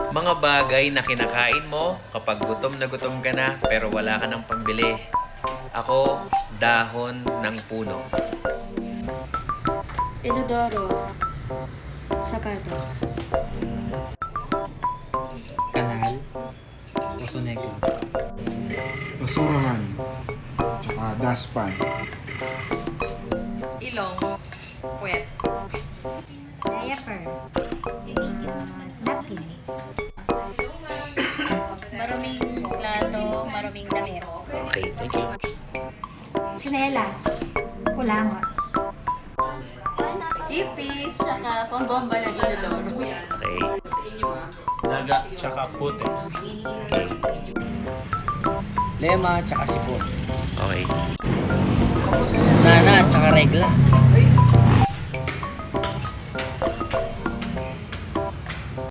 Mga bagay na kinakain mo kapag gutom na gutom ka na pero wala ka ng pambili. Ako, dahon ng puno. Inodoro. Sapatos. Kanal. Puso negro. Basurahan. Tsaka daspan. Ilong. Puwet. Diaper. Napkin. Maruming plato, maruming damit. Okay, thank you. Sinelas. Kulangot. Ipis, saka pambomba ng inodoro. Okay. Naga, tsaka puti. Lema, tsaka sipon. Okay. Nana, tsaka regla.